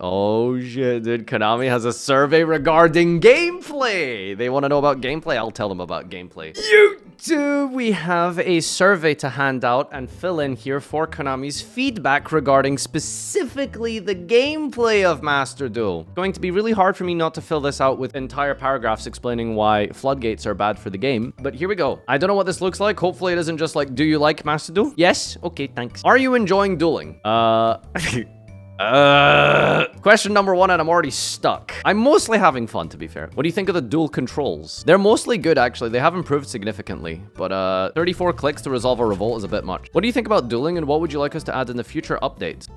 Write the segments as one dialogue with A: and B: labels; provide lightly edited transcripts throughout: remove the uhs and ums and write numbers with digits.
A: Oh shit, dude. Konami has a survey regarding gameplay. They want to know about gameplay. I'll tell them about gameplay. YouTube, we have a survey to hand out and fill in here for Konami's feedback regarding specifically the gameplay of Master Duel. Going to be really hard for me not to fill this out with entire paragraphs explaining why floodgates are bad for the game. But here we go. I don't know what this looks like. Hopefully it isn't just like, do you like Master Duel? Yes? Okay, thanks. Are you enjoying dueling? Question number 1, and I'm already stuck. I'm mostly having fun, to be fair. What do you think of the dual controls? They're mostly good, actually. They have improved significantly, but 34 clicks to resolve a revolt is a bit much. What do you think about dueling, and what would you like us to add in the future updates?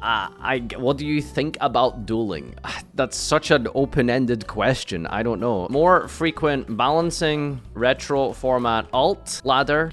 A: What do you think about dueling? That's such an open-ended question. I don't know. More frequent balancing, retro format, alt, ladder.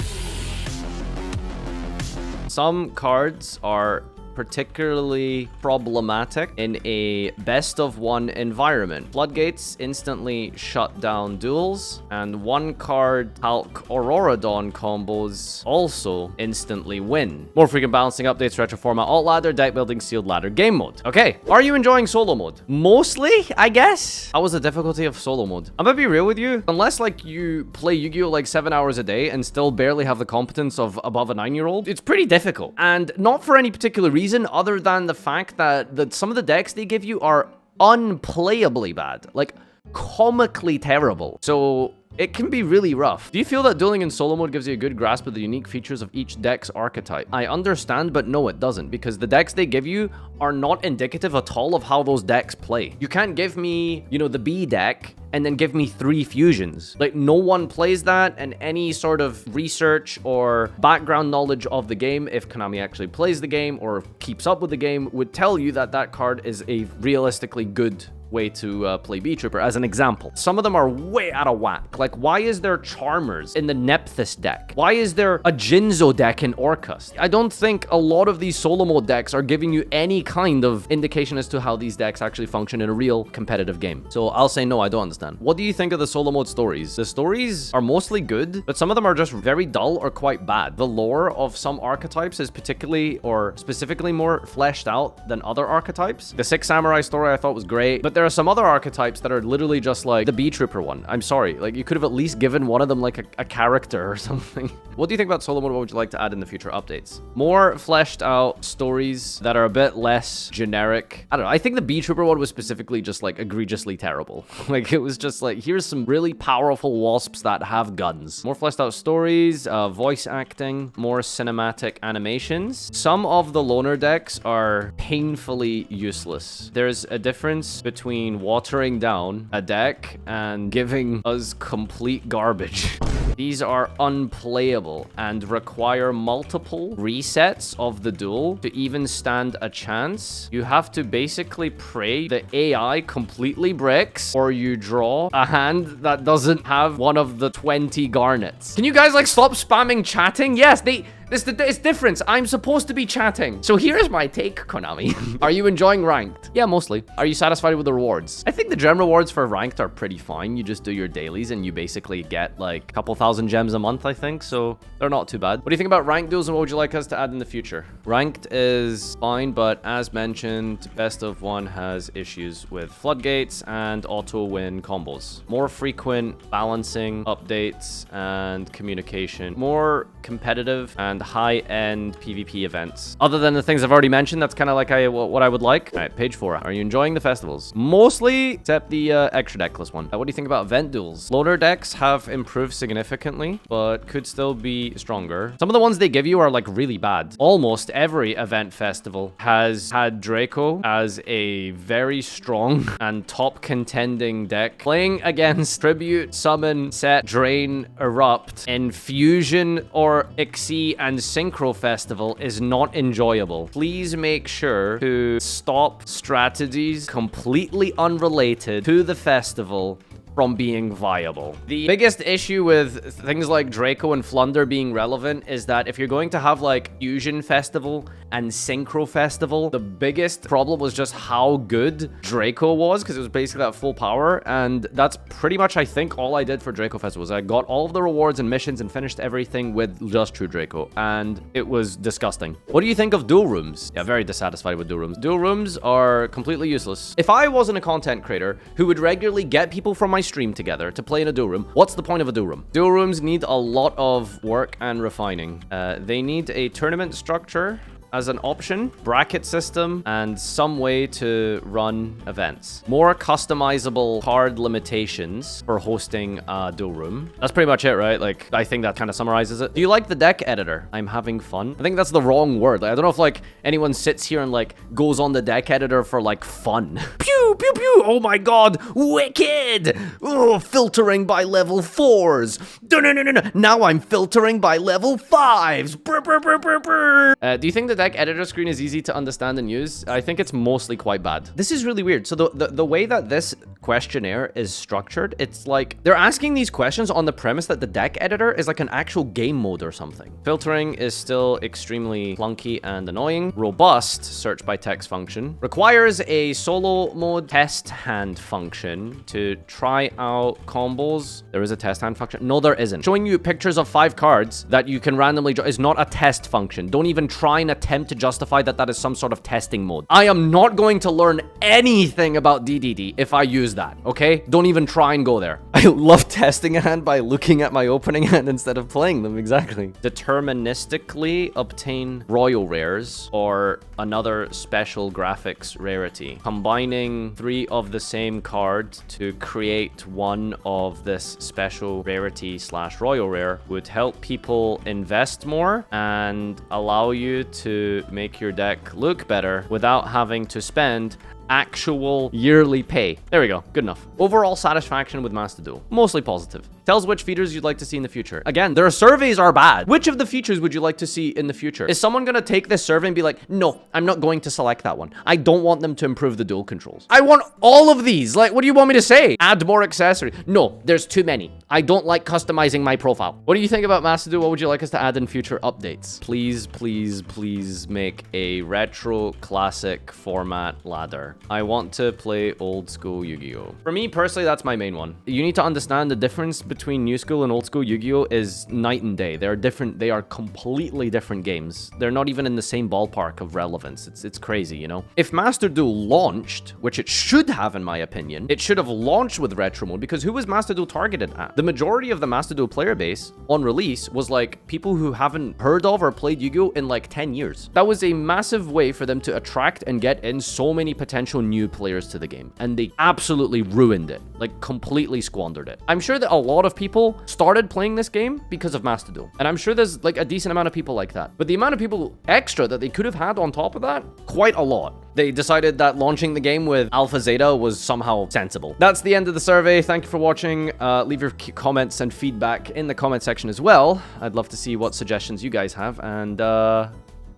A: Some cards are particularly problematic in a best-of-one environment. Floodgates instantly shut down duels, and one-card Hulk Aurora Dawn combos also instantly win. More frequent balancing updates, retro format, alt ladder, deck building, sealed ladder, game mode. Okay, are you enjoying solo mode? Mostly, I guess. How was the difficulty of solo mode? I'm gonna be real with you. Unless, like, you play Yu-Gi-Oh! Like 7 hours a day and still barely have the competence of above a 9-year-old, it's pretty difficult. And not for any particular reason other than the fact that some of the decks they give you are unplayably bad, like comically terrible. So it can be really rough. Do you feel that dueling in solo mode gives you a good grasp of the unique features of each deck's archetype? I understand, but no, it doesn't, because the decks they give you are not indicative at all of how those decks play. You can't give me, you know, the B deck and then give me 3 fusions. Like, no one plays that, and any sort of research or background knowledge of the game, if Konami actually plays the game or keeps up with the game, would tell you that that card is a realistically good way to play B-Trooper, as an example. Some of them are way out of whack. Like, why is there Charmers in the Nephthys deck? Why is there a Jinzo deck in Orcust? I don't think a lot of these solo mode decks are giving you any kind of indication as to how these decks actually function in a real competitive game. So I'll say no, I don't understand. What do you think of the solo mode stories? The stories are mostly good, but some of them are just very dull or quite bad. The lore of some archetypes is particularly or specifically more fleshed out than other archetypes. The Six Samurai story I thought was great, but there are some other archetypes that are literally just like the B-Trooper one. I'm sorry, like, you could have at least given one of them like a character or something. What do you think about solo mode? What would you like to add in the future updates? More fleshed out stories that are a bit less generic. I don't know. I think the B-Trooper one was specifically just like egregiously terrible. Like, it was just like, here's some really powerful wasps that have guns. More fleshed out stories, voice acting, more cinematic animations. Some of the loner decks are painfully useless. There's a difference between watering down a deck and giving us complete garbage. These are unplayable and require multiple resets of the duel to even stand a chance. You have to basically pray the AI completely bricks, or you draw a hand that doesn't have one of the 20 garnets. Can you guys, like, stop spamming chatting? Yes, it's different. I'm supposed to be chatting. So here's my take, Konami. Are you enjoying ranked? Yeah, mostly. Are you satisfied with the rewards? I think the gem rewards for ranked are pretty fine. You just do your dailies and you basically get like a couple thousand gems a month, I think. So they're not too bad. What do you think about ranked duels, and what would you like us to add in the future? Ranked is fine, but as mentioned, best of one has issues with floodgates and auto win combos. More frequent balancing updates and communication. More competitive and high-end PvP events. Other than the things I've already mentioned, that's kind of like what I would like. All right, page 4. Are you enjoying the festivals? Mostly, except the extra deckless one. What do you think about event duels? Loader decks have improved significantly, but could still be stronger. Some of the ones they give you are like really bad. Almost every event festival has had Draco as a very strong and top contending deck. Playing against Tribute, Summon, Set, Drain, Erupt, Infusion, or Xyz and Synchro Festival is not enjoyable. Please make sure to stop strategies completely unrelated to the festival from being viable. The biggest issue with things like Draco and Flunder being relevant is that if you're going to have like Fusion Festival and Synchro Festival, the biggest problem was just how good Draco was, because it was basically at full power, and that's pretty much, I think, all I did for Draco Festival. Was I got all of the rewards and missions and finished everything with just True Draco, and it was disgusting. What do you think of duel rooms? Yeah, very dissatisfied with duel rooms. Duel rooms are completely useless. If I wasn't a content creator who would regularly get people from my stream together to play in a duel room, what's the point of a duel room? Duel rooms need a lot of work and refining. They need a tournament structure as an option, bracket system, and some way to run events. More customizable card limitations for hosting a duel room. That's pretty much it, right? Like, I think that kind of summarizes it. Do you like the deck editor? I'm having fun. I think that's the wrong word. Like, I don't know if, like, anyone sits here and, like, goes on the deck editor for, like, fun. Pew, pew, pew. Oh my god. Wicked. Oh, filtering by level 4s. No. Now I'm filtering by level 5s. Brr, brr, brr, brr, brr. Do you think the deck editor screen is easy to understand and use? I think it's mostly quite bad. This is really weird. So the way that this questionnaire is structured, it's like they're asking these questions on the premise that the deck editor is like an actual game mode or something. Filtering is still extremely clunky and annoying. Robust search by text function requires a solo mode test hand function to try out combos. There is a test hand function. No, there isn't. Showing you pictures of 5 cards that you can randomly draw is not a test function. Don't even try and attempt to justify that that is some sort of testing mode. I am not going to learn anything about DDD if I use that, okay? Don't even try and go there. I love testing a hand by looking at my opening hand instead of playing them, exactly. Deterministically obtain royal rares or another special graphics rarity. Combining 3 of the same card to create one of this special rarity / royal rare would help people invest more and allow you to make your deck look better without having to spend actual yearly pay. There we go. Good enough. Overall satisfaction with Master Duel. Mostly positive. Tells which features you'd like to see in the future. Again, their surveys are bad. Which of the features would you like to see in the future? Is someone going to take this survey and be like, no, I'm not going to select that one. I don't want them to improve the duel controls. I want all of these. Like, what do you want me to say? Add more accessories. No, there's too many. I don't like customizing my profile. What do you think about Master Duel? What would you like us to add in future updates? Please, please, please make a retro classic format ladder. I want to play old school Yu-Gi-Oh. For me personally, that's my main one. You need to understand the difference between new school and old school Yu-Gi-Oh is night and day. They're different. They are completely different games. They're not even in the same ballpark of relevance. It's crazy, you know? If Master Duel launched, which it should have in my opinion, it should have launched with retro mode, because who was Master Duel targeted at? The majority of the Master Duel player base on release was like people who haven't heard of or played Yu-Gi-Oh in like 10 years. That was a massive way for them to attract and get in so many potential new players to the game, and they absolutely ruined it, like completely squandered it. I'm sure that a lot of people started playing this game because of Master Duel, and I'm sure there's like a decent amount of people like that, but the amount of people extra that they could have had on top of that, quite a lot. They decided that launching the game with Alpha Zeta was somehow sensible. That's the end of the survey. Thank you for watching. Leave your comments and feedback in the comment section as well. I'd love to see what suggestions you guys have, and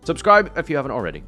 A: subscribe if you haven't already.